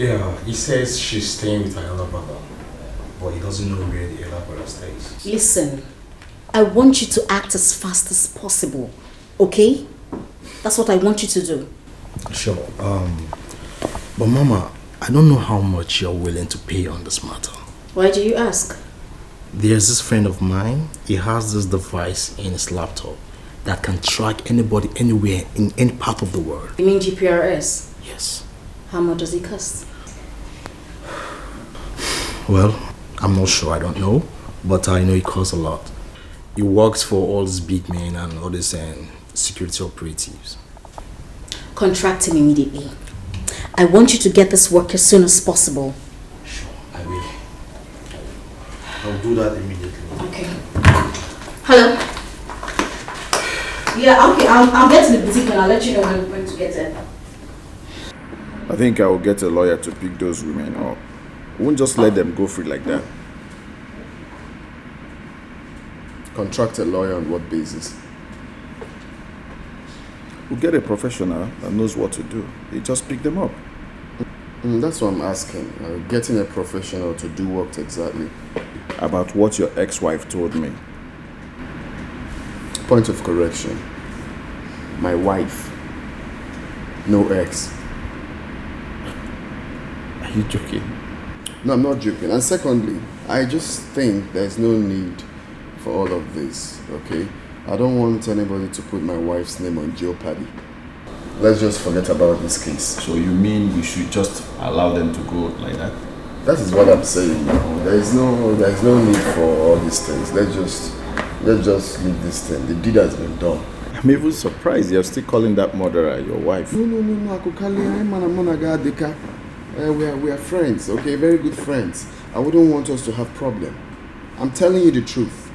Yeah, he says she's staying with her elder brother, but he doesn't know where the elder brother stays. Listen, I want you to act as fast as possible, okay? That's what I want you to do. Sure. But Mama, I don't know how much you're willing to pay on this matter. Why do you ask? There's this friend of mine, he has this device in his laptop that can track anybody anywhere in any part of the world. You mean GPRS? Yes. How much does it cost? Well, I'm not sure, I don't know, but I know it costs a lot. He works for all these big men and all these security operatives. Contract him immediately. I want you to get this work as soon as possible. Sure, I will. I'll do that immediately. Okay. Hello? Yeah, okay, I'll get to the boutique and I'll let you know when to get there. I think I will get a lawyer to pick those women up. We won't just let them go free like that. Contract a lawyer on what basis? We'll get a professional that knows what to do. He just pick them up. That's what I'm asking. Getting a professional to do what exactly? About what your ex-wife told me. Point of correction. My wife. No ex. Are you joking? No, I'm not joking. And secondly, I just think there's no need for all of this, okay? I don't want anybody to put my wife's name on jeopardy. Let's just forget about this case. So you mean we should just allow them to go like that? That is what I'm saying now. There's no need for all these things. Let's just leave this thing. The deed has been done. I'm even surprised you're still calling that murderer your wife. No. Dikeh. We are friends, okay? Very good friends. I wouldn't want us to have problem. I'm telling you the truth.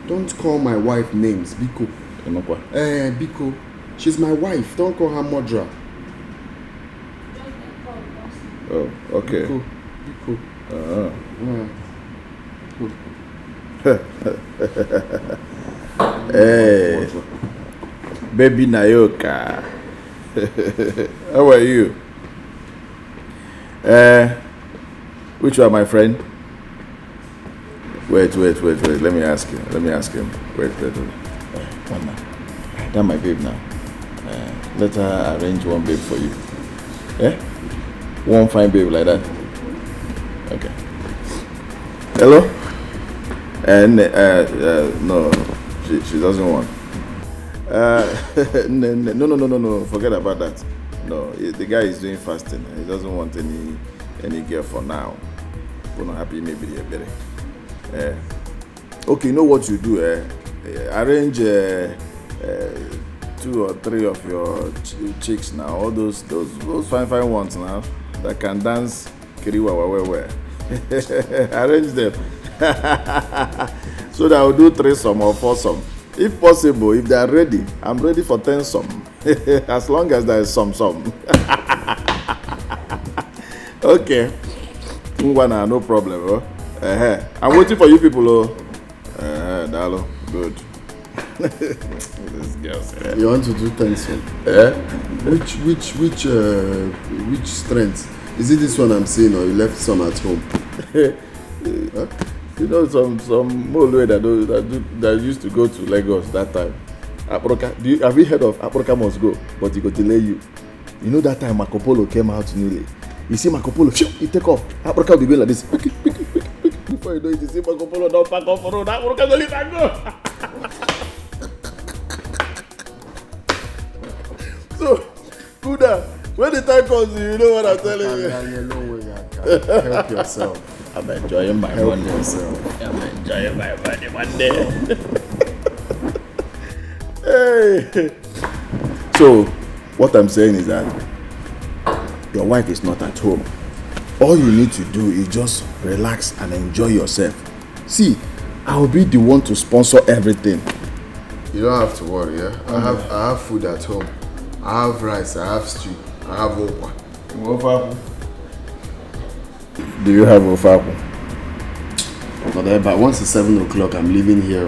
Don't call my wife names, Biko. Biko. She's my wife. Don't call her murderer. Oh, okay. Biko. Hey, baby Nayoka. How are you? Which one, my friend? Wait. Let me ask him. Wait. One now. That my babe now. Let her arrange one babe for you. Yeah? One fine babe like that. Okay. Hello? And no, she doesn't want. No. Forget about that. No, the guy is doing fasting. He doesn't want any girl for now. We're not happy, maybe they're better. Okay, you know what you do? Arrange 2 or 3 of your chicks now. All those fine ones now that can dance kiriwa. Arrange them. So that I'll do 3-some or 4-some. If possible, if they are ready, I'm ready for 10-some. As long as there is some. Okay. No problem. I'm waiting for you people. Dalo. Good. This girl. You want to do 10-some? Which strength? Is it this one I'm seeing, or you left some at home? Huh? You know, some old way that used to go to Lagos that time. Have you heard of Aproka must go, but he go delay you? You know that time Marco Polo came out newly. You see Marco Polo, he take off. Aproka will be going like this. Pick. Before you know it, you see Marco Polo don't pack off for road. Aproka will leave and go. So, Kuda, when the time comes, you know what I'm telling you. Help yourself. I'm enjoying my money. Hey. So, what I'm saying is that your wife is not at home. All you need to do is just relax and enjoy yourself. See, I will be the one to sponsor everything. You don't have to worry, yeah? I have food at home. I have rice, I have stew, I have okwa. Do you have ofaku? But once it's 7 o'clock, I'm leaving here.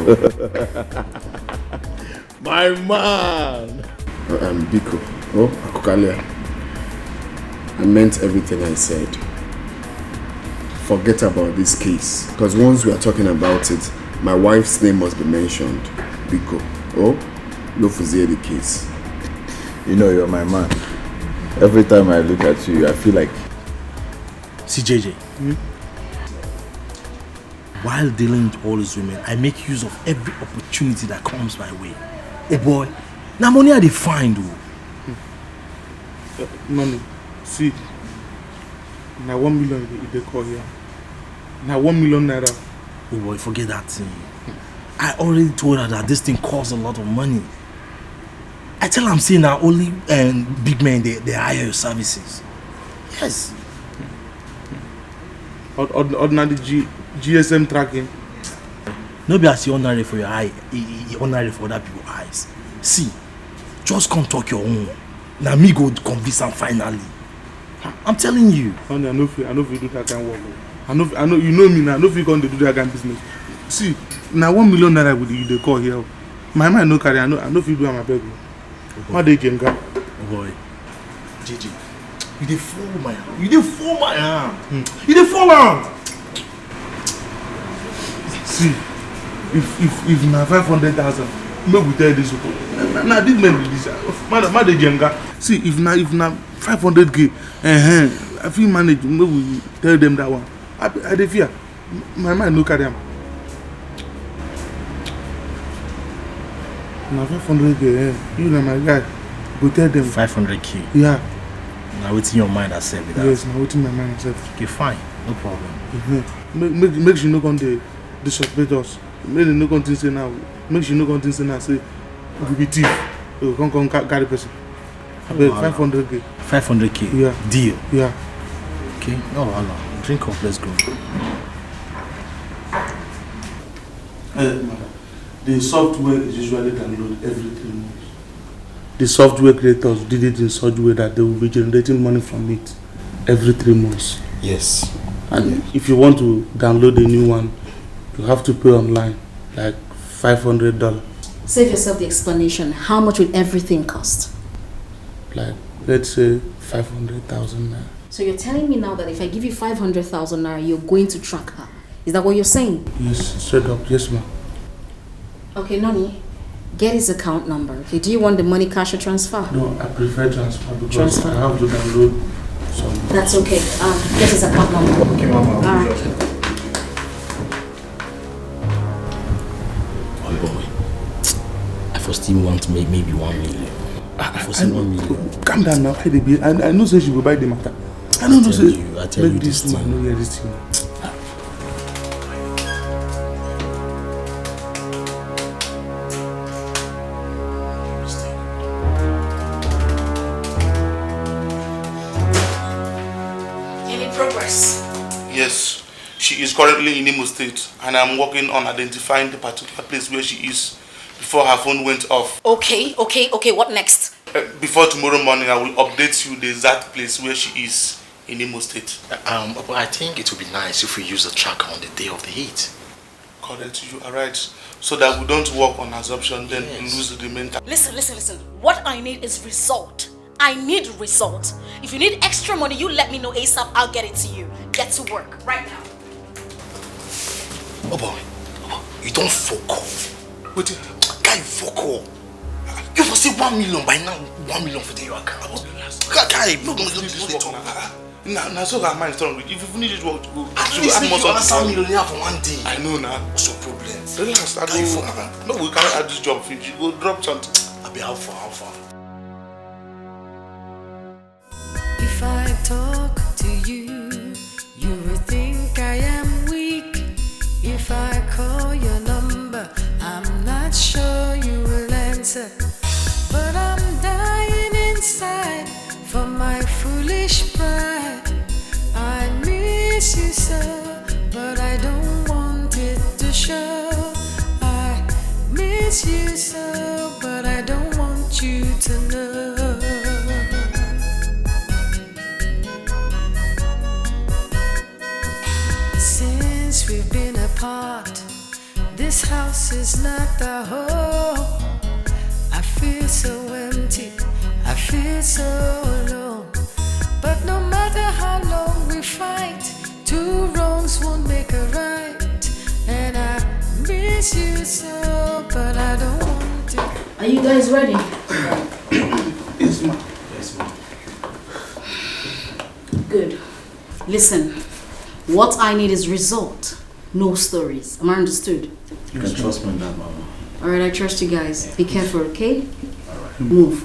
My man! Biko. Akukalia. I meant everything I said. forget about this case. Because once we are talking about it, my wife's name must be mentioned. Biko. Oh, no fuzie the case. You know you're my man. Every time I look at you, I feel like... See, JJ. While dealing with all these women, I make use of every opportunity that comes my way. Oh boy, now money I find. Money. See, now 1 million they call here. Now 1 million naira. Oh boy, forget that thing. I already told her that this thing costs a lot of money. I tell her I'm saying that only big men they hire your services. Yes. Ordinary GSM tracking. No be as you ordinary for your eye, ordinary for other people's eyes. See, just come talk your own. Now me go convince am finally. I'm telling you. Honey, I know if you do that kind of work. I know you know me now. I know if you going to do that kind of business. See, now 1 million naira with you they call here. My mind no carry. I know if you do my beg. What they can go? Oh boy, JJ, you dey fall my hand. You dey fall my hand. You dey fall hand. See, if na 500,000, maybe we tell this people. Now this man do this. Man dey jenga. See, if na 500k, I feel manage. Maybe we tell them that one. I dey fear. My mind no carry am. Now 500k, you know my guy. Go tell them 500k. Yeah. Now what's in your mind accept with that? Yes, now what's in my mind accept. Okay, fine, no problem. Make sure you no come to disrespect us. Make you no come to say now. Make sure you no come to say now. Say we be thief. You come carry person. I bet 500k. 500k. Yeah. Deal. Yeah. Okay. No wahala. Drink up. Let's go. The software is usually downloaded every 3 months. The software creators did it in such a way that they will be generating money from it every 3 months. Yes. And if you want to download a new one, you have to pay online, like $500. Save yourself the explanation. How much will everything cost? Like, let's say 500,000 naira. So you're telling me now that if I give you 500,000 naira, you're going to track her? Is that what you're saying? Yes, straight up. Yes, ma'am. Okay, Noni, get his account number. Okay, do you want the money cash or transfer? No, I prefer transfer because Transfer. I have to download some. That's okay. Get his account number. Okay, Mama. All right. Oh boy, I first still want to make maybe 1 million. I first 1 million. Calm down now. I know say she will buy the matter. I don't know say. I tell you this this man thing. no hear this thing. Yes, she is currently in Imo State, and I'm working on identifying the particular place where she is before her phone went off. Okay. What next? Before tomorrow morning, I will update you the exact place where she is in Imo State. But I think it would be nice if we use the tracker on the day of the heat. Correct, you are right. So that we don't work on assumption, then lose the mental. Listen. What I need is result. I need result. If you need extra money, you let me know ASAP. I'll get it to you. Get to work right now. Oh boy, you don't fuck off. Wait, guy, fuck off. You must say 1 million by now. 1 million for the your account. Guy, no, don't this work now. So that mind strong. If you finish this work, go. At least make you answer millionaire for 1 day. I know now. What's your problem? Relax, I go. No, we can't add this job. If you go drop something. I'll be how far. If I talk to you, you will think I am weak. If I call your number, I'm not sure you will answer. But I'm dying inside for my foolish pride. I miss you so, but I don't want it to show. I miss you so, but I don't want you to know. Since we've been apart, this house is not the home. I feel so empty, I feel so alone. But no matter how long we fight, two wrongs want you so, but I don't want to. Are you guys ready? Yes, ma'am. Yes, ma'am. Good. Listen, what I need is result, no stories. Am I understood? You can trust me on that, Mama. Alright, I trust you guys. Be careful, okay? Move.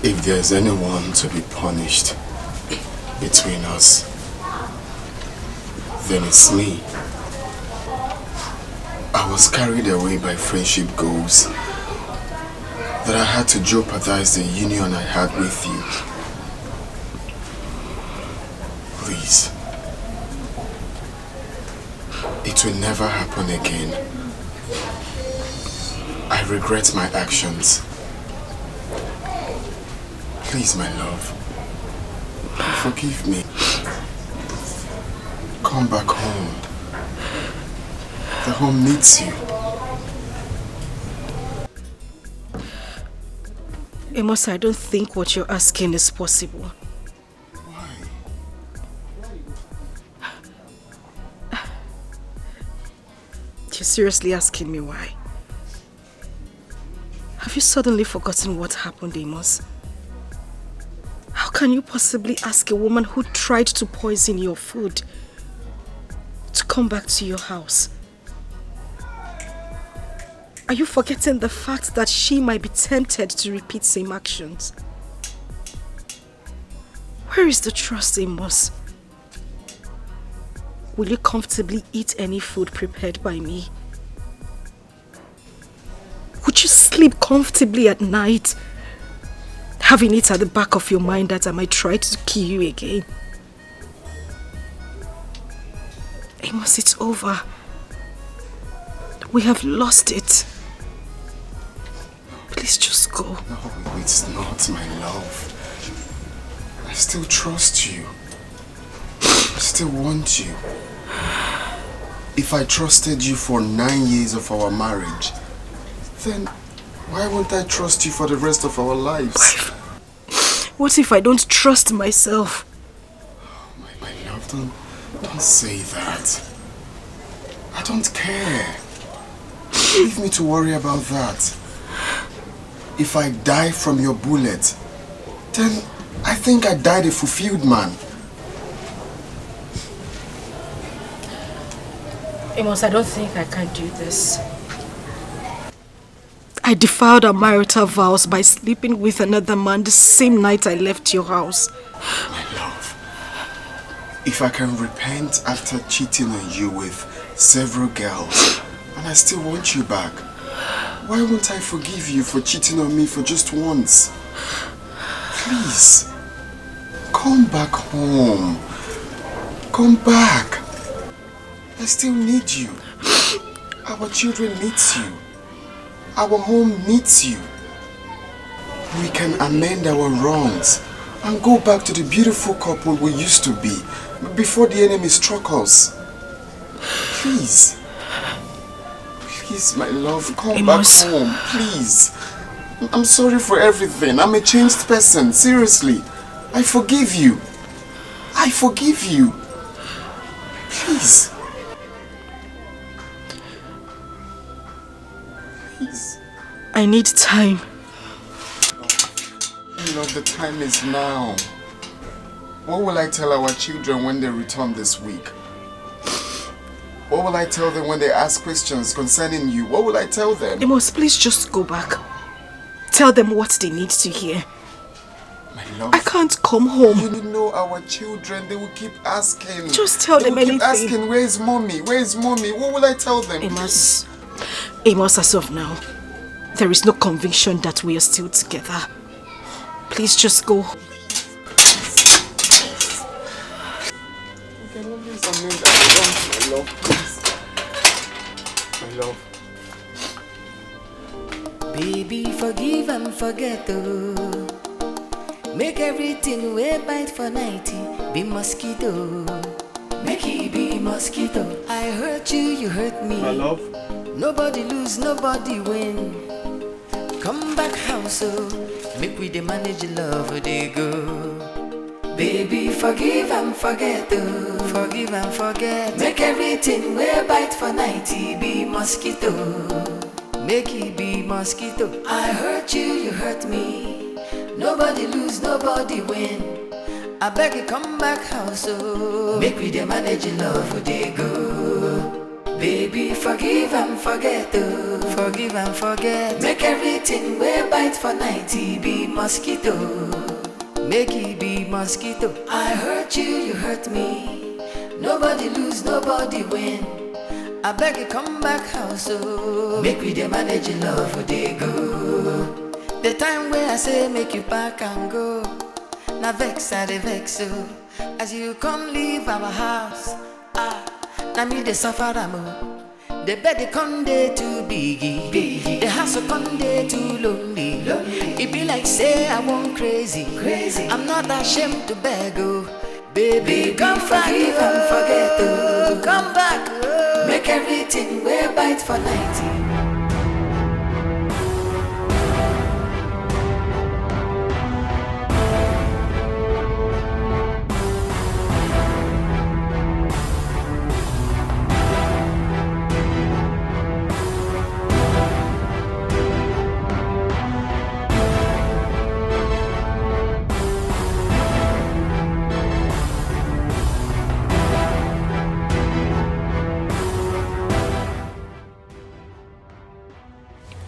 If there's anyone to be punished between us, then it's me. I was carried away by friendship goals that I had to jeopardize the union I had with you. Please. It will never happen again. I regret my actions. Please, my love, forgive me. Come back home. The home needs you. Amos, I don't think what you're asking is possible. Why? You're seriously asking me why? Have you suddenly forgotten what happened, Amos? How can you possibly ask a woman who tried to poison your food to come back to your house? Are you forgetting the fact that she might be tempted to repeat same actions? Where is the trust, Amos? Will you comfortably eat any food prepared by me? Would you sleep comfortably at night, having it at the back of your mind that I might try to kill you again? Amos, it's over. We have lost it. Please just go. No, it's not, my love. I still trust you. I still want you. If I trusted you for 9 years of our marriage, then why won't I trust you for the rest of our lives? What if I don't trust myself? My love, don't say that. I don't care. Leave me to worry about that. If I die from your bullet, then I think I died a fulfilled man. Amos, I don't think I can do this. I defiled our marital vows by sleeping with another man the same night I left your house. My love, if I can repent after cheating on you with several girls, and I still want you back, why won't I forgive you for cheating on me for just once? Please, come back home. Come back. I still need you. Our children need you. Our home needs you. We can amend our wrongs and go back to the beautiful couple we used to be before the enemy struck us. Please. Please, my love, come Amos. back home, please. I'm sorry for everything. I'm a changed person. Seriously. I forgive you. I forgive you. Please. Please. I need time. Love, the time is now. What will I tell our children when they return this week? What will I tell them when they ask questions concerning you? What will I tell them? Amos, please just go back. Tell them what they need to hear. My love. I can't come home. You know our children, they will keep asking. Just tell them anything. They will keep asking, where is mommy? Where is mommy? What will I tell them? Amos, as of now, there is no conviction that we are still together. Please just go. Okay, let me something that I want, my love, please. My love. Baby, forgive and forget, oh. Make everything way bite for 90. Be mosquito. Make it be mosquito. I hurt you, you hurt me. My love. Nobody lose, nobody win. Come back house, oh. Make we the manage love, they go. Baby, forgive and forget, oh. Forgive and forget. Make everything way bite for 90. Be mosquito. Make it be mosquito. I hurt you, you hurt me. Nobody lose, nobody win. I beg you, come back house, oh. Make we the manage love, they go. Baby, forgive and forget, oh. Forgive and forget. Make everything way bite for 90. Be mosquito. Make it be mosquito. I hurt you, you hurt me. Nobody lose, nobody win. I beg you, come back house, oh. Make we the manage love, they go. The time where I say make you back and go. Now vex, I dey vex, oh. As you come leave our house, now me the suffer, the bed they come there too biggie. The house come there too lonely. It be like say I want crazy. I'm not ashamed to beg, oh. Baby, come forgive and forget, oh. Come back, oh. Make everything way bite for 90.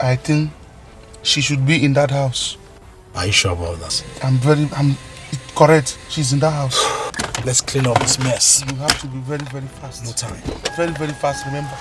I think she should be in that house. Are you sure about that? I'm correct. She's in that house. Let's clean up this mess. You have to be very, very fast. No time. Very, very fast, remember.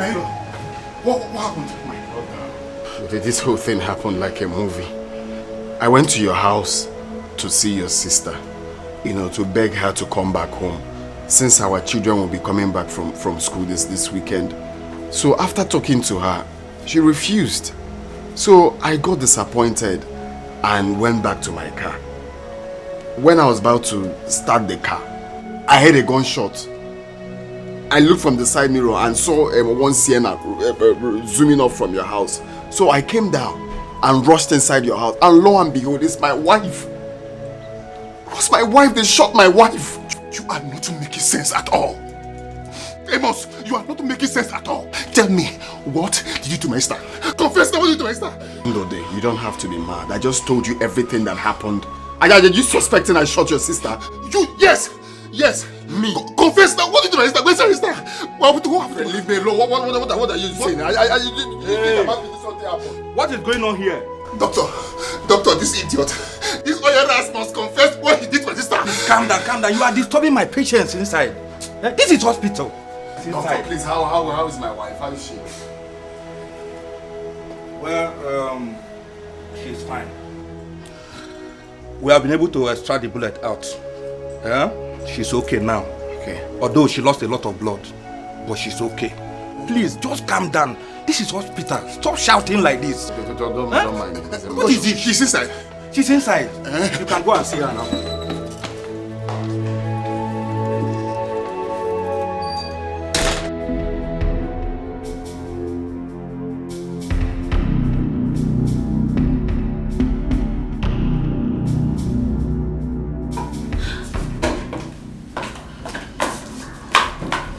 Nairo, what happened? My brother. This whole thing happened like a movie. I went to your house to see your sister, to beg her to come back home, since our children will be coming back from school this weekend. So after talking to her, she refused. So I got disappointed and went back to my car. When I was about to start the car, I heard a gunshot. I looked from the side mirror and saw one Sienna zooming up from your house. So I came down and rushed inside your house. And lo and behold, it's my wife. It was my wife. They shot my wife. You are not making sense at all. Amos, you are not making sense at all. Tell me, what did you do to my sister? Confess now, what did you do to my sister? Ndode, you don't have to be mad. I just told you everything that happened. Are you suspecting I shot your sister? Yes. Me? Confess now, what did you do to my sister? Where's your sister? What happened? Leave me alone. What are you saying? What is going on here? Doctor, this idiot. This Oyeras must confess what he did to my sister. Calm down. You are disturbing my patients inside. This is hospital. Doctor, please, how is my wife? How is she? Well, she's fine. We have been able to extract the bullet out. Yeah? She's okay now. Okay. Although she lost a lot of blood, but she's okay. Please, just calm down. This is hospital. Stop shouting like this. Don't mind. What is it? She's inside. She's inside. You can go and see her now.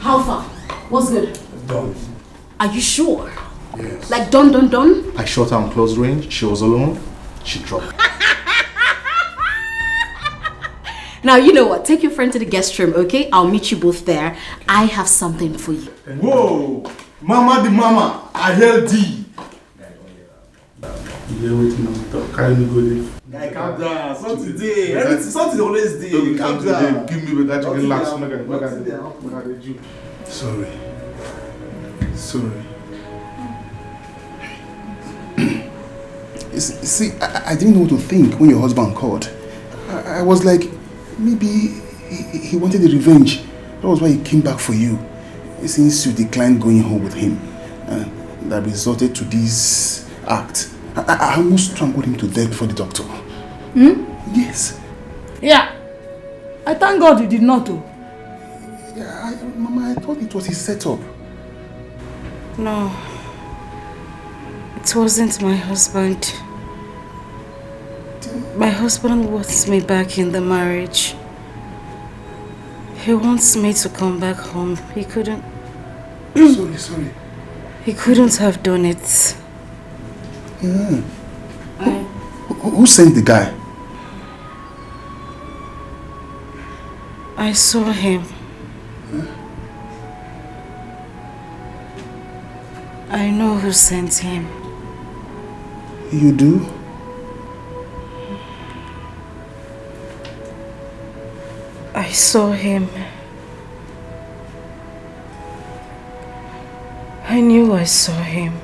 How far? What's good? Done. Are you sure? Yes. Like done? I shot her on close range. She was alone. She dropped. Now you know what? Take your friend to the guest room, okay? I'll meet you both there. I have something for you. Whoa! Mama the mama, I held thee. You waiting on top. Carry me go there. Guy, calm down. Something today. Something always day. Calm down. Give me better chicken last. Sorry. See, I didn't know what to think when your husband called. I was like, maybe he wanted the revenge. That was why he came back for you. Since you declined going home with him, that resulted to this act. I almost strangled him to death before the doctor. Yes. Yeah. I thank God you did not do. Yeah, Mama, I thought it was his setup. No. It wasn't my husband. My husband wants me back in the marriage. He wants me to come back home. He couldn't. Sorry. He couldn't have done it. Who sent the guy? I saw him. I know who sent him. You do? I saw him. I knew I saw him.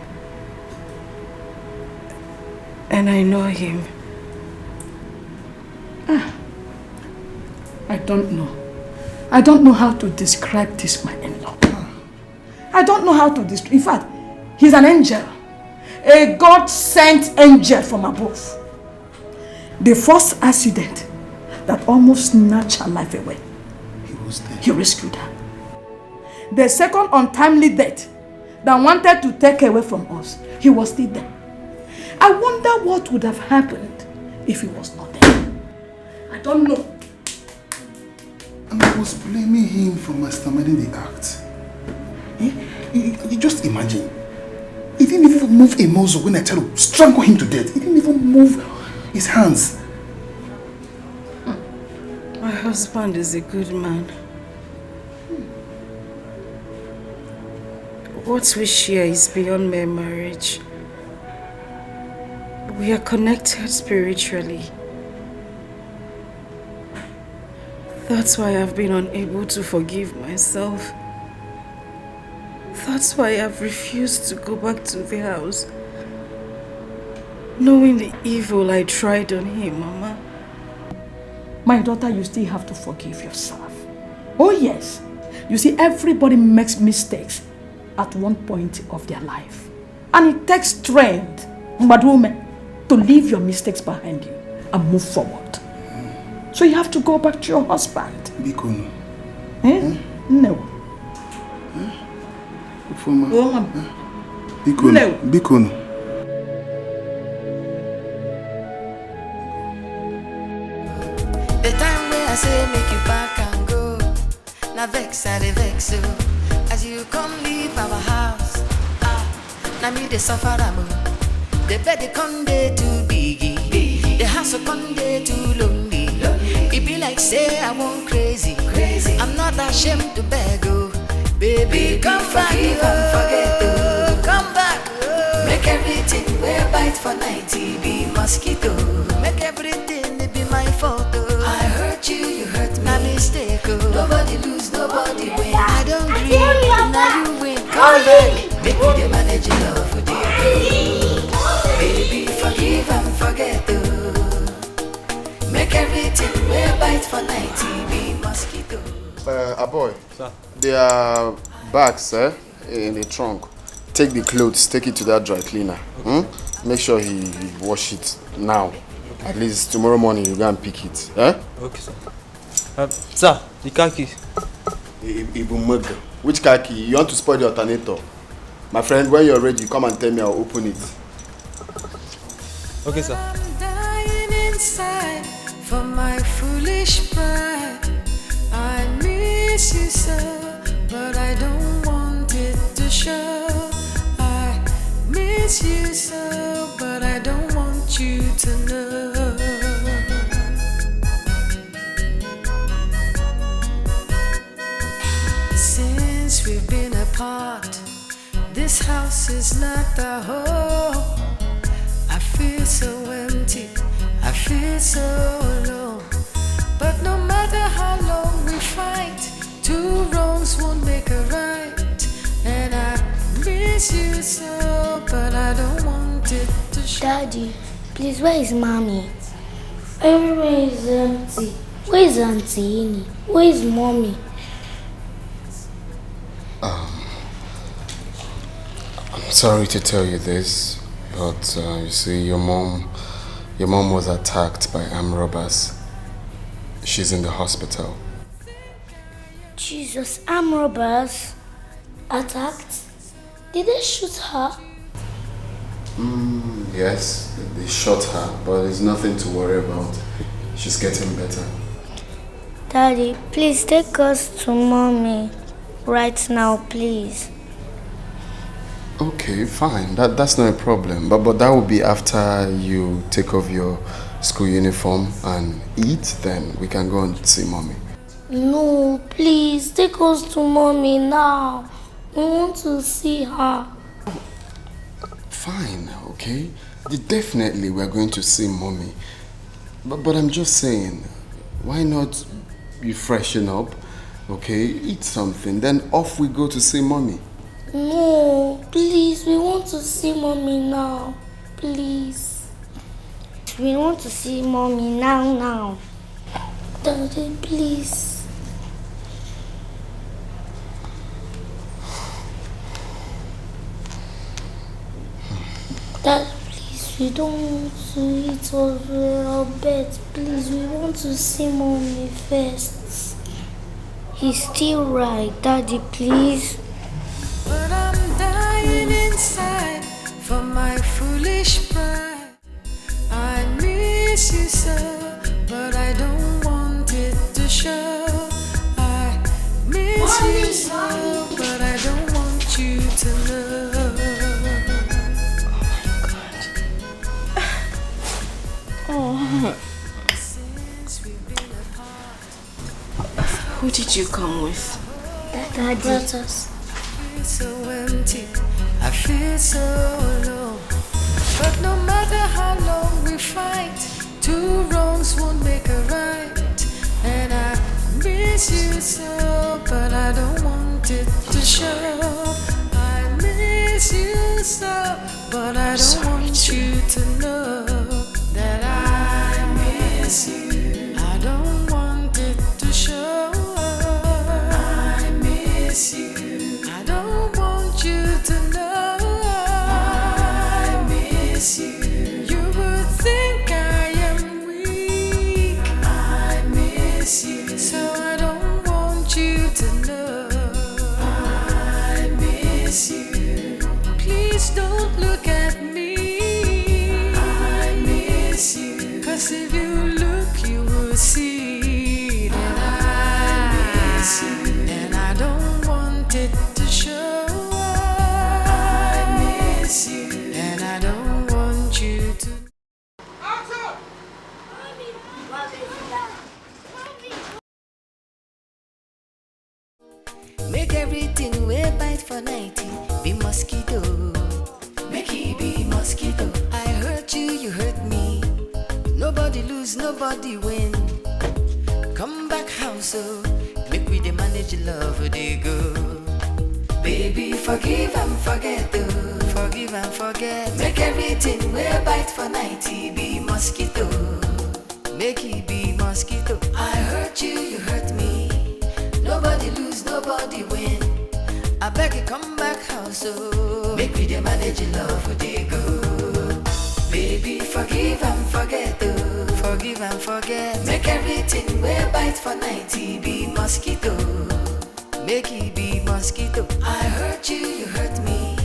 And I know him. I don't know. I don't know how to describe this, my in-law. I don't know how to describe. In fact, he's an angel. A God-sent angel from above. The first accident that almost snatched her life away, He was there. he rescued her. The second untimely death that wanted to take away from us, he was still there. I wonder what would have happened if he was not there. I don't know. And I was blaming him for masterminding the act. You just imagine. He didn't even move a muscle when I tried to strangle him to death. He didn't even move his hands. My husband is a good man. What we share is beyond mere marriage. We are connected spiritually. That's why I've been unable to forgive myself. That's why I've refused to go back to the house. Knowing the evil I tried on him, Mama. My daughter, you still have to forgive yourself. Oh yes. You see, everybody makes mistakes at one point of their life. And it takes strength, Madume, to leave your mistakes behind you and move forward. So you have to go back to your husband. Bikono. No. Bikono. No. Bikono. The time where I say make you back and go, na vex I dey vex you. As you come leave our house, na me dey suffer am. The bed dey come dey too biggie, the house come dey too lonely. It be like say I want crazy. I'm not ashamed to beg, oh baby, come back and forget, oh come back. Make everything wear bite for 90 be mosquito. Make everything it be my fault, oh. I hurt you, you hurt me. My mistake, oh. Nobody lose, nobody win. I don't dream, now you win. Come back, make me the manage your love for dear. Baby, forgive and forget, oh. Make everything wear bite for 90 be mosquito. Boy, sir. There are bags in the trunk. Take the clothes, take it to that dry cleaner. Make sure he wash it now. At least tomorrow morning you go and pick it. Okay, sir. Sir, the car key. Which car key? You want to spoil the alternator? My friend, when you're ready, come and tell me, I'll open it. Okay, sir. I'm dying inside for my foolish pride. I miss you so, but I don't want it to show. I miss you so, but I don't want you to know. Since we've been apart, this house is not a home. I feel so empty, I feel so alone. But no matter how long we fight, two wrongs won't make a right. And I miss you so, but I don't want it to show. Daddy, please, where is Mommy? Everywhere is empty. Where is Auntie Ini? Where is Mommy? I'm sorry to tell you this, but you see, your mom was attacked by armed robbers. She's in the hospital. Jesus, armed robbers attacked? Did they shoot her? Yes, they shot her, but there's nothing to worry about. She's getting better. Daddy, please take us to Mommy right now, please. Okay, fine. That's not a problem. But that will be after you take off your school uniform and eat. Then we can go and see Mommy. No, please take us to Mommy now. We want to see her. Fine, okay. Definitely we're going to see Mommy. But I'm just saying, why not you freshen up, okay? Eat something, then off we go to see Mommy. No, please, we want to see Mommy now. Please. We want to see Mommy now. Daddy, please. Dad, please, we don't want to eat our bed. Please, we want to see Mommy first. He's still right, Daddy, please. But I'm dying inside for my foolish pride. I miss you so, but I don't want it to show. I miss you so, but I don't want you to know. Oh. Who did you come with? Daddy. Brothers. So empty, I feel so alone. But no matter how long we fight, two wrongs won't make a right. And I miss you so, but I don't want it to show. miss you so, but I don't want you to know that I miss you. I don't want it to show. I miss you. I don't want you to know. I miss you. You would think I am weak. I miss you. So I don't want you to know. I miss you. Please don't look at me. I miss you. 'Cause if you look, you will see that I miss you. And I don't want it to show. I miss you. And I don't want you to. Make everything we bite for 90 be mosquito. Make it be mosquito. I hurt you, you hurt me. Nobody lose, nobody win. Come back house, so make we the manage love they go. Baby, forgive and forget, oh. Forgive and forget. Make everything we bite for 90 be mosquito. Make it be mosquito. I hurt you, you hurt me. Nobody lose, nobody win. I beg you, come back house, so make we the manage love they go. Baby, forgive and forget, oh. Forgive and forget. Make everything we bite for 90 be mosquito. Make it be mosquito. I hurt you, you hurt me.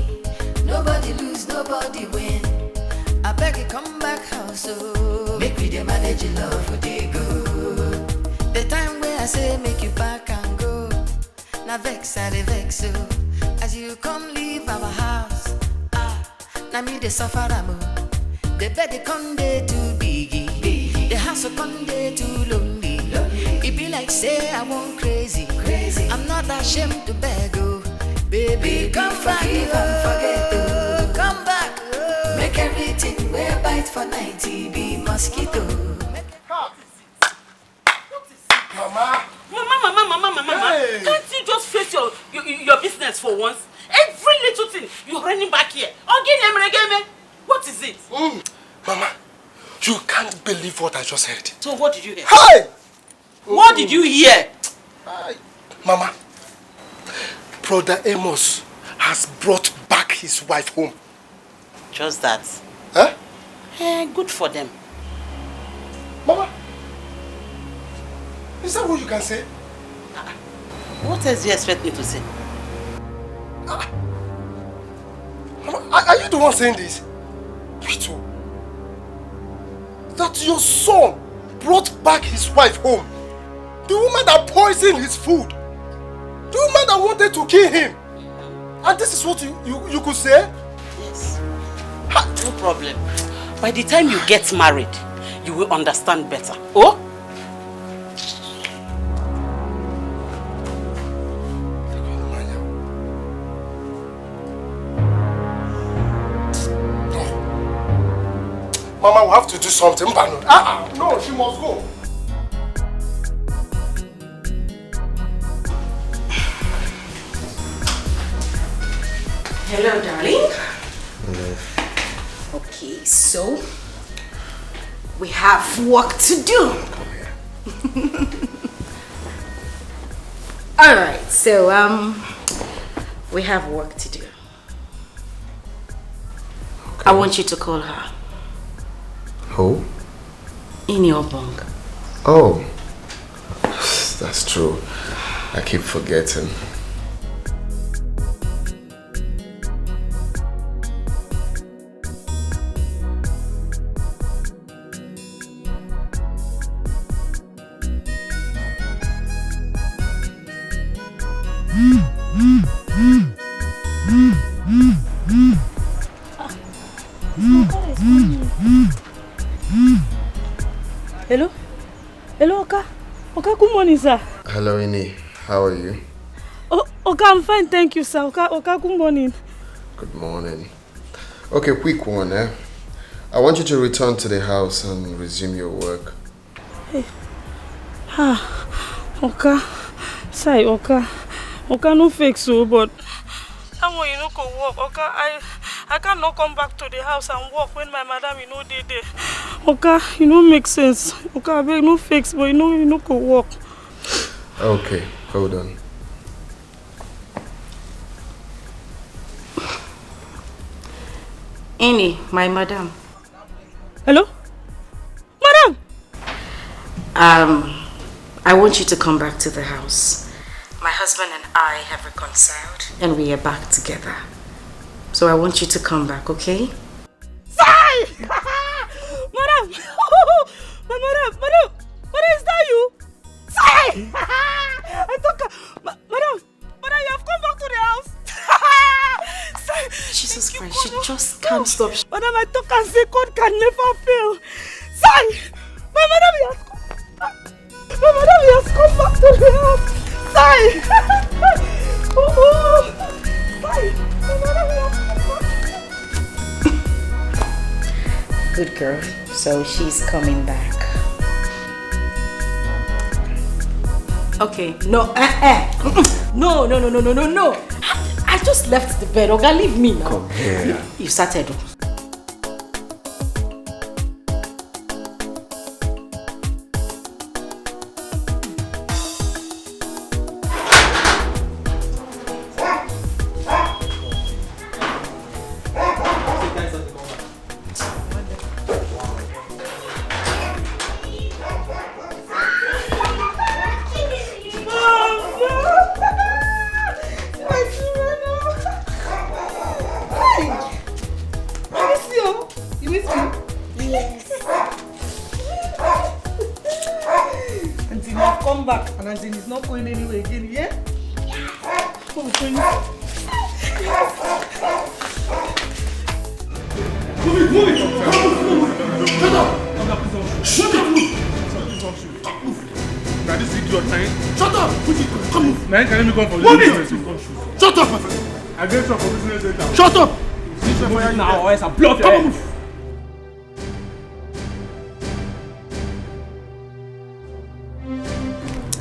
Nobody lose, nobody win. I beg you, come back house, so make we the manage love they go. The time where I say make you back and go, now vex I dey vex so. As you come leave our house, now me dey suffer am. The bed dey come dey too biggie, the house come dey too lonely. It be like say I want crazy. I'm not ashamed to beg, oh. Baby, come back, forget, oh. Come back, oh. Make everything we bite for 90 be mosquito. Mama. Hey. Can't you just face your business for once? Every little thing, you're running back here. Again, what is it? Mama, you can't believe what I just heard. So what did you hear? Hey! What did you hear? Mama, Brother Amos has brought back his wife home. Just that. Huh? Good for them. Mama, is that what you can say? What else do you expect me to say? Mama, are you the one saying this? Wait, that your son brought back his wife home. The woman that poisoned his food. The woman that wanted to kill him. And this is what you could say? Yes. No problem. By the time you get married, you will understand better. Oh? Mama will have to do something. No, she must go. Hello, darling. Hello. Okay, so we have work to do. All right, so we have work to do. Okay. I want you to call her. Who? Ini Edo. Oh, that's true. I keep forgetting. Hello, Oka. Oka, good morning, sir. Hello, Ini. How are you? Oh, Oka, I'm fine, thank you, sir. Oka, good morning. Good morning. Okay, quick one, eh? I want you to return to the house and resume your work. Hey. Oka. Sorry, Oka, no fake so, but I that one you no go work. Okay, I cannot come back to the house and work when my madam you know dey there. Okay, you know make sense. Okay, I beg no fix, but you know go work. Okay, hold on. Ini, my madam. Hello? Madam! I want you to come back to the house. My husband and I have reconciled and we are back together. So I want you to come back, okay? Sai! Madam! Madam, is that you? Sai! I thought, Madam, you have come back to the house. Sai! Jesus Christ, she just can't stop. Madam, I thought I say God can never fail. Sai! My madam has come back. My madam has come back to the house. Sai! Sai! My madam has come back. Good girl. So she's coming back. Okay. No. No. I just left the bed. Okay, leave me now. Come here. You started. Shut up, my friend! I get you for business later. Shut up! Now, or else I'll blow up your head.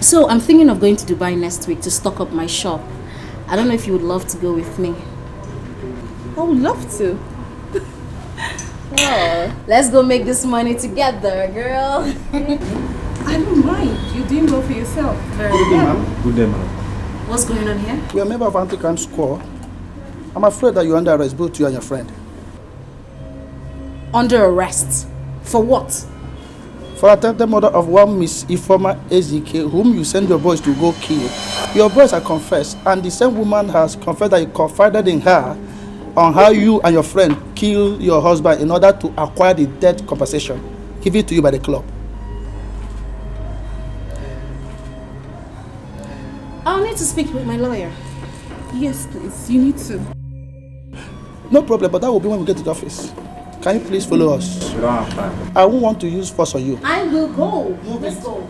So I'm thinking of going to Dubai next week to stock up my shop. I don't know if you would love to go with me. I would love to. Oh, let's go make this money together, girl. I don't mind. You're doing well for yourself. Very Good day, well. ma'am. Good day, ma'am. What's going on here? We are a member of Anti-Crime Squad. I'm afraid that you're under arrest, both you and your friend. Under arrest? For what? For attempted murder of one Miss Ifoma Ezike, whom you send your boys to go kill. Your boys have confessed, and the same woman has confessed that you confided in her on how you and your friend killed your husband in order to acquire the death compensation given to you by the club. I'll need to speak with my lawyer. Yes, please. You need to. No problem, but that will be when we get to the office. Can you please follow us? We don't have time. I won't want to use force on you. I will go. Let's go.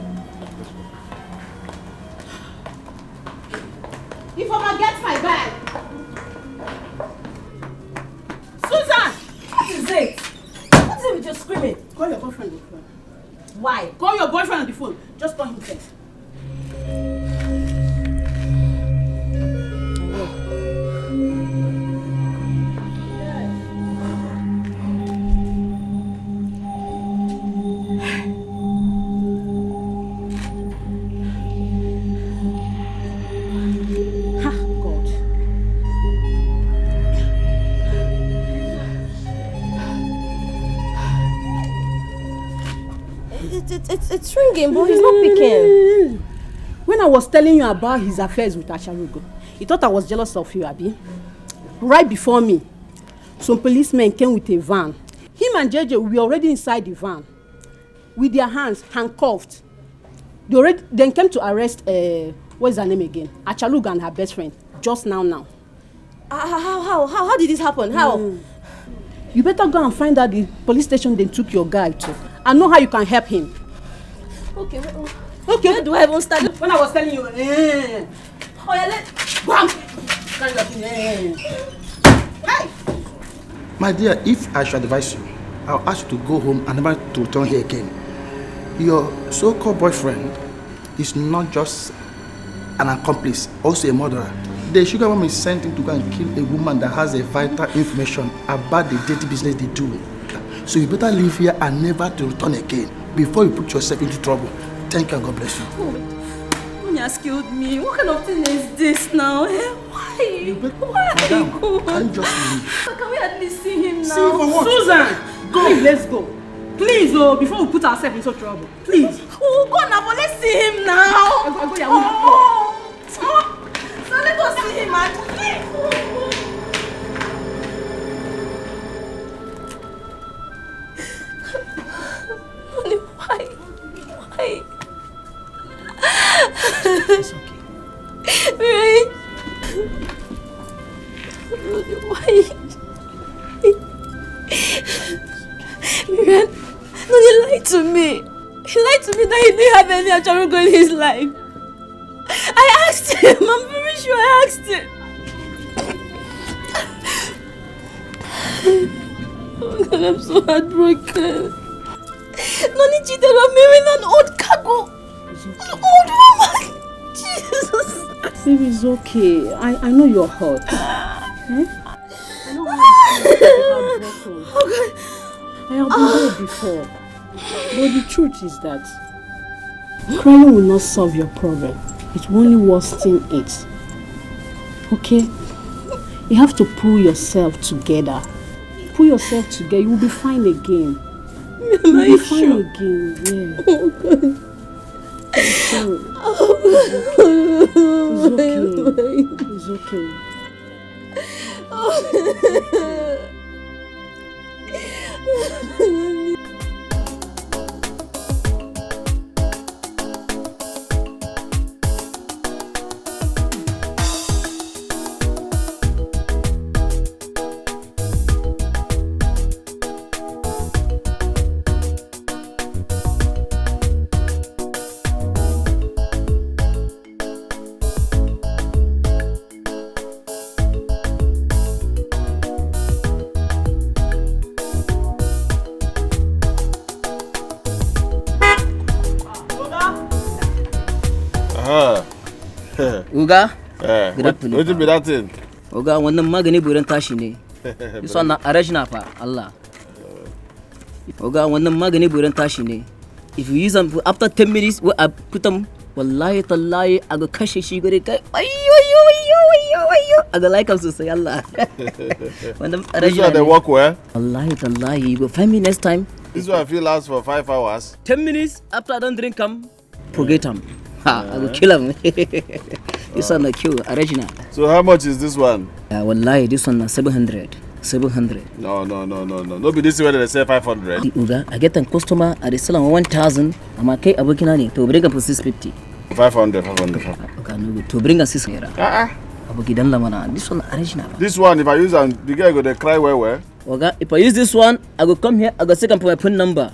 If I'ma get my bag. Susan! What is it? What is it with your screaming? Call your boyfriend on the phone. Why? Call your boyfriend on the phone. Just call him first. It's ringing, but he's not picking. When I was telling you about his affairs with Acharugo, he thought I was jealous of you, Abi. Right before me, some policemen came with a van. Him and JJ were already inside the van, with their hands handcuffed. They came to arrest, what's her name again? Acharugo and her best friend, just now. How did this happen? How? You better go and find out the police station they took your guy to. I know how you can help him. Okay. Where do I even start? When I was telling you, oh yeah, bam. Hey. My dear, if I should advise you, I'll ask you to go home and never to return here again. Your so-called boyfriend is not just an accomplice, also a murderer. the sugar mom is sent him to go and kill a woman that has a vital information about the dirty business they do. So you better leave here and never to return again before you put yourself into trouble. Thank you and God bless you. You has killed me. What kind of thing is this now? Why? Why? Madam, can you just leave? Can we at least see him now? See him for what? Susan! Go! Please, let's go. Please, before we put ourselves in such trouble. Please. Oh, go now, but let's see him now. So let us see him and why? It's okay. Right? Why? Miriam, no, he lied to me. He lied to me that he didn't have any Acharugo in his life. I asked him. I'm very sure I asked him. Oh God, I'm so heartbroken. Noni cheated on me with an old cargo. An old woman. Jesus. Baby, it's okay. I know you're hurt. I know how you feel. Okay. I have been there before. But the truth is that crying will not solve your problem. It will only worsen it. Okay? You have to pull yourself together. Pull yourself together. You will be fine again. Am I You'll be fine sure? again. Yeah. Oh God. I'm sorry. It's okay. Uga? Good afternoon. What be that thing? Uga, wannan magani burin tashi ne. This one na original fa, Allah. Uga, wannan magani burin tashi ne. If you use them after 10 minutes, I put them, wallahi tallahi, I go kashe shi gure kai. Ayyo. I go like them to say Allah. Wannan original. This one they work well? Wallahi tallahi, you go find me next time. This one I feel lasts for 5 hours. 10 minutes after I don't drink them, forget them. I will kill him. This one the cure, original. So how much is this one? Wallahi, this one 700. 700. No. No be this way they say 500. Uga, I get a customer at the salon 1,000. I'm okay abokina ne to bring up for 650. 500. Okay, no good. To bring us 600. Abokidan lamana. This one original. This one if I use and the guy go they cry well. Oga, if I use this one, I go come here, I go second for my phone number.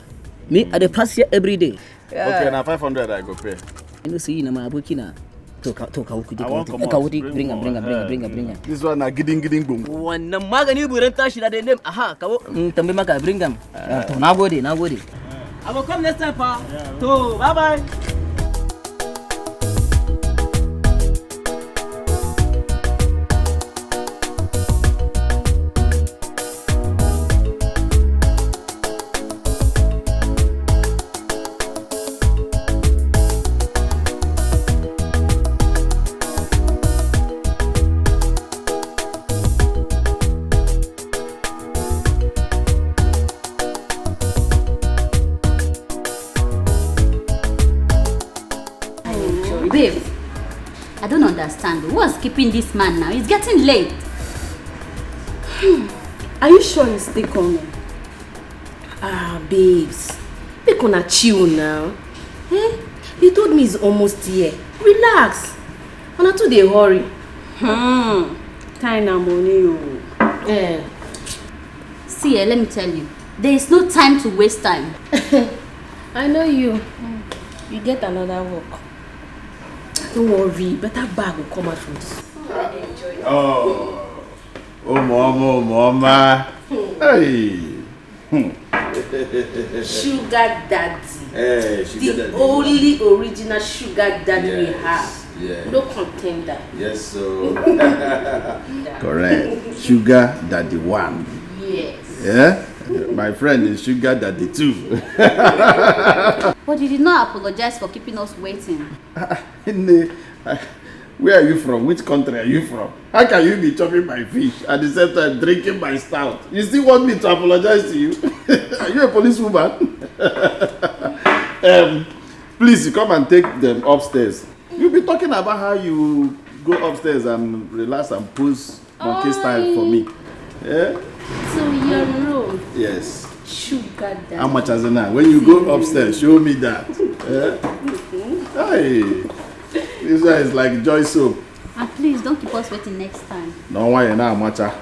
Me I dey pass here every day. Okay, now 500 I go pay. You know see na my abokina. To ka wuki bring am. This one na giding boom. Wannan magani buran tashi da name aha kawo tambaye maka bring am. To nagode. I will come next time pa. To bye. Babe, I don't understand. What's keeping this man now? It's getting late. Are you sure he's still coming? Babes. Make una chill now. He told me he's almost here. Relax. Una too dey hurry. Time na money. See, let me tell you. There is no time to waste time. I know you. You get another work. Don't worry, better bag will come out from this. Oh mama. Hey. Sugar daddy. Hey, sugar the daddy. only original sugar daddy we have. Yeah. No contender. Yes, so. Correct. Sugar Daddy 1. Yes. Yeah? My friend is Sugar Daddy 2. But you did not apologize for keeping us waiting. Where are you from? Which country are you from? How can you be chopping my fish at the same time drinking my stout? You still want me to apologize to you? Are you a policewoman? Please come and take them upstairs. You'll be talking about how you go upstairs and relax and pose monkey style for me. Yeah? To your room. Yes. Sugar Daddy. How much is it now? When you go upstairs, show me that. Yeah? Hey. This one is like joy soap. And please don't keep us waiting next time. No why now, macha.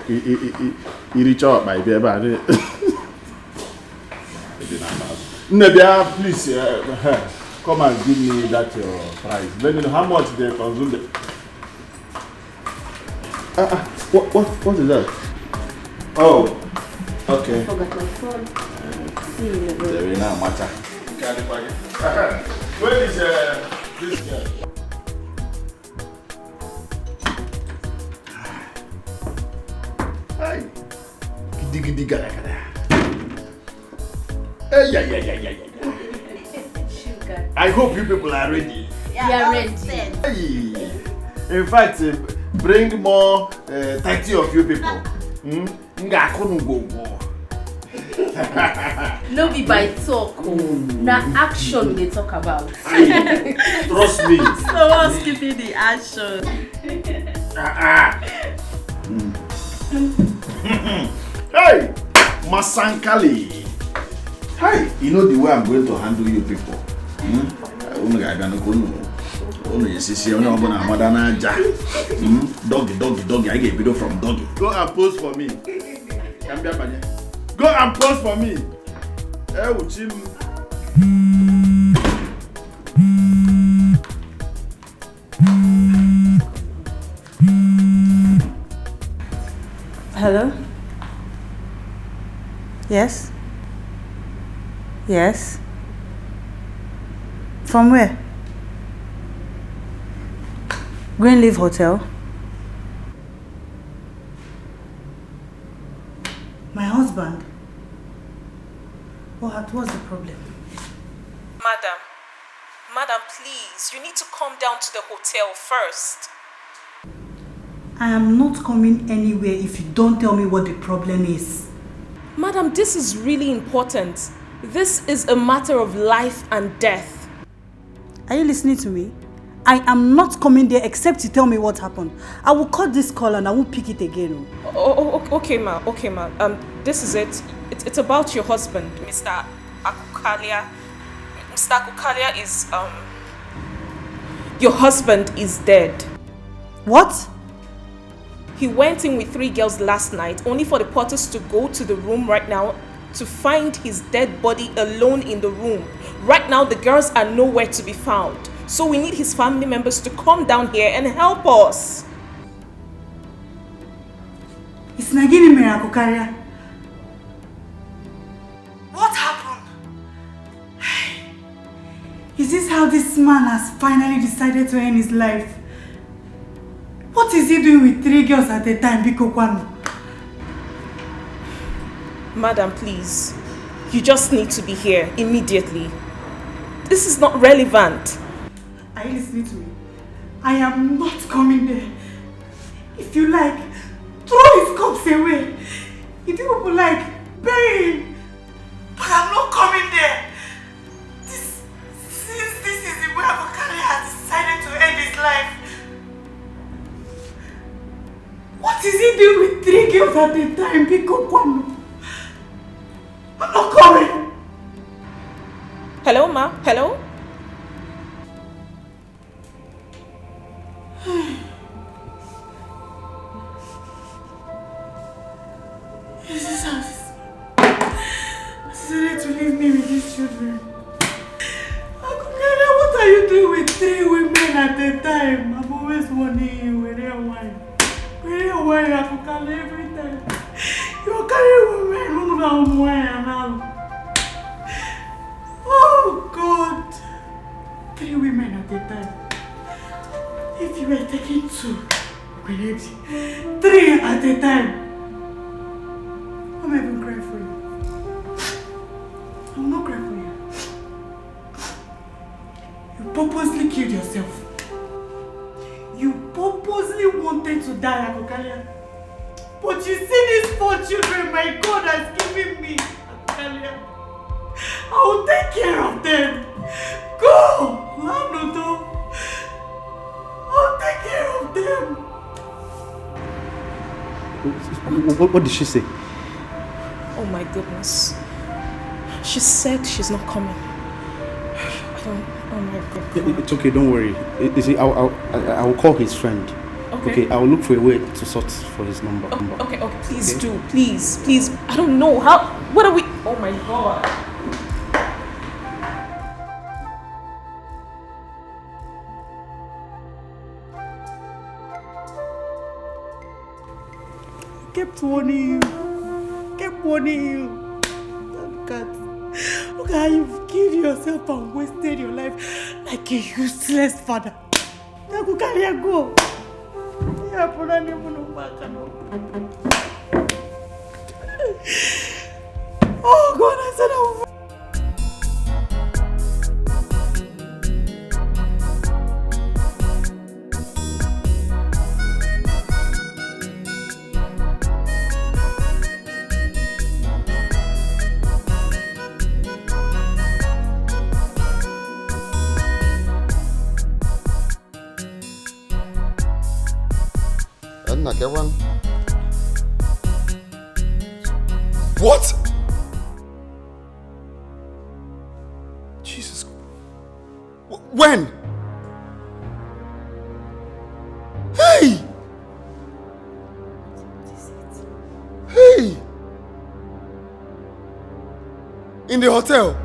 You reach out, my baby. Nebia, please come and give me that your price. Let me know how much they consume them. What is that? Oh, okay. I forgot my phone. See you in the room. There we now, macha. Where is this girl? Hi. Giddy gada gada. Yeah. Sugar. I hope you people are ready. Yeah, we are ready. Hey. In fact, bring more 30 of you people. No be by talk. Na action they talk about. Trust me. So what's keeping the action? Hey, Masankali. Hey, you know the way I'm going to handle you people. Doggy. I get video from doggy. Go and pose for me. Go and pose for me. Hello? Yes? Yes? From where? Greenleaf Hotel? My husband? What's the problem? Madam, please, you need to come down to the hotel first. I am not coming anywhere if you don't tell me what the problem is. Madam, this is really important. This is a matter of life and death. Are you listening to me? I am not coming there except you tell me what happened. I will cut this call and I won't pick it again. Okay, ma. This is it. It's about your husband, Mr. Akukalia. Mr. Akukalia is, your husband is dead. What? He went in with 3 girls last night, only for the porters to go to the room right now to find his dead body alone in the room. Right now, the girls are nowhere to be found. So we need his family members to come down here and help us. It's Nagini Akukalia. What happened? Is this how this man has finally decided to end his life? What is he doing with 3 girls at a time, Biko Kwano? Madam, please. You just need to be here immediately. This is not relevant. Are you listening to me? I am not coming there. If you like, throw his corpse away. If you people like, bury him. But I'm not coming there. Since this is the way Akukalia has decided to end his life. What is he doing with 3 girls at a time, Biko Kwano? I'm not coming. Hello, ma? Hello? This is how this decided to leave me with these children. Akukalia, what are you doing with 3 women at a time? I'm always warning you, where are wine? Where are wine, Akukalia, every time? You're carrying women who don't wine now. Oh God! 3 women at a time. If you were taking 2, maybe 3 at a time, I'm not even crying for you. I will not cry for you. You purposely killed yourself. You purposely wanted to die, Akokalia. But you see these 4 children my God has given me, Akokalia. I will take care of them. Go! Lanoto. I'll take care of them. What did she say? Oh my goodness. She said she's not coming. Oh my God. It's okay, don't worry. You see, I will call his friend. Okay, I will look for a way to sort for his number. Okay, please do. Please. I don't know. What are we? Oh my God. Kept warning you. Look how you've killed yourself and wasted your life like a useless father. Nakukalia go. Oh God, I said I will. What? Jesus. When? Hey! In the hotel?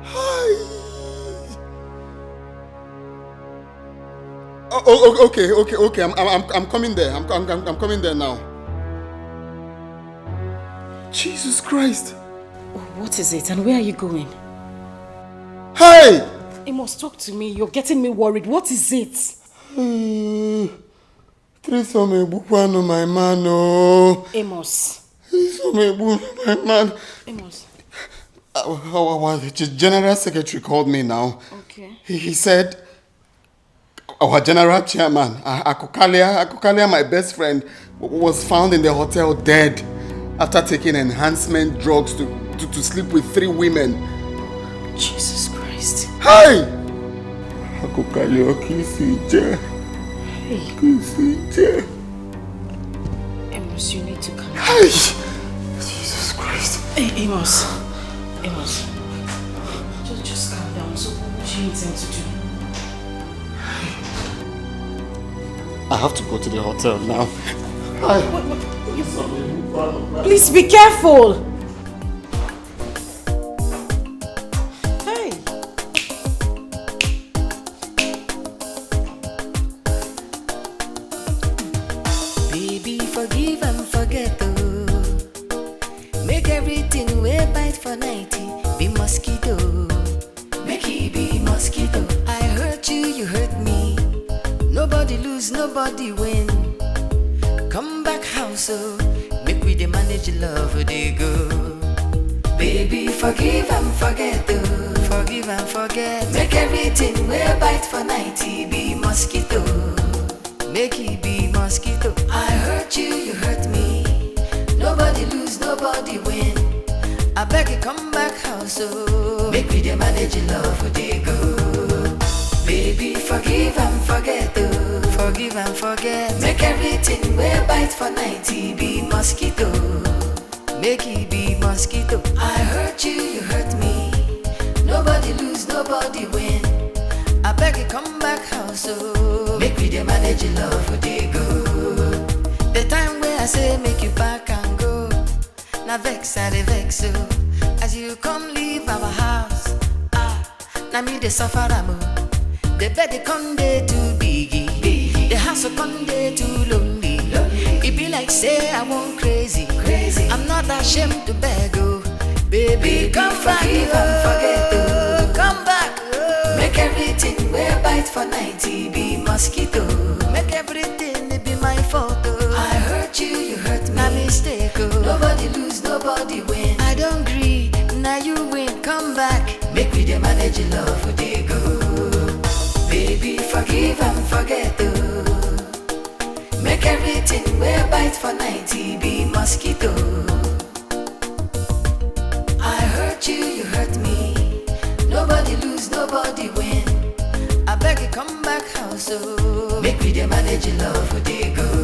Hi. Oh, okay. I'm coming there. I'm coming there now. Jesus Christ. What is it and where are you going? Hey! You must talk to me. You're getting me worried. What is it? My man. Oh. Amos. My man. Amos. The general secretary called me now. Okay. He said our general chairman, Akokalia, my best friend, was found in the hotel dead after taking enhancement drugs to sleep with 3 women. Jesus Christ. Hey! Akokalia, Kisije. Kisije. Amos, you need to come. Hey! Jesus Christ. Hey, Amos. Just calm down. So what do you intend to do? I have to go to the hotel now. Please be careful. Hey. Baby, forgive and forget, oh. Make everything we bite for 90 be mosquito. Make it be mosquito. I hurt you, you hurt me. Nobody lose, nobody win. Come back house, oh. Make we dey manage love, they go. Baby, forgive and forget, oh. Forgive and forget. Make everything we bite for 90 be mosquito. Make it be mosquito. I hurt you, you hurt me. Nobody lose, nobody win. I beg you, come back house, oh. Make we dey manage love, they go. Baby, forgive and forget, oh. Forgive and forget. Make everything we bite for 90 be mosquito. Make it be mosquito. I hurt you, you hurt me. Nobody lose, nobody win. I beg you, come back house, oh. Make we dey manage love, they go. The time where I say make you back and go. Now vex, I dey vex, oh. As you come leave our house, now me dey suffer, amo. The bed they come there too biggie. The house will come there too lonely. It be like say I want crazy. I'm not ashamed to beg, oh. Baby, come back, oh. Come back, oh. Make everything we bite for 90 mosquito. Make everything be my fault. I hurt you, you hurt me. A mistake. Nobody lose, nobody win. I don't agree, now you win. Come back, make me the manage your love for they go. Baby, forgive and forget. Make everything wear bite for 90 be mosquito. I hurt you, you hurt me. Nobody lose, nobody win. I beg you come back house, make me the manage your love for they go.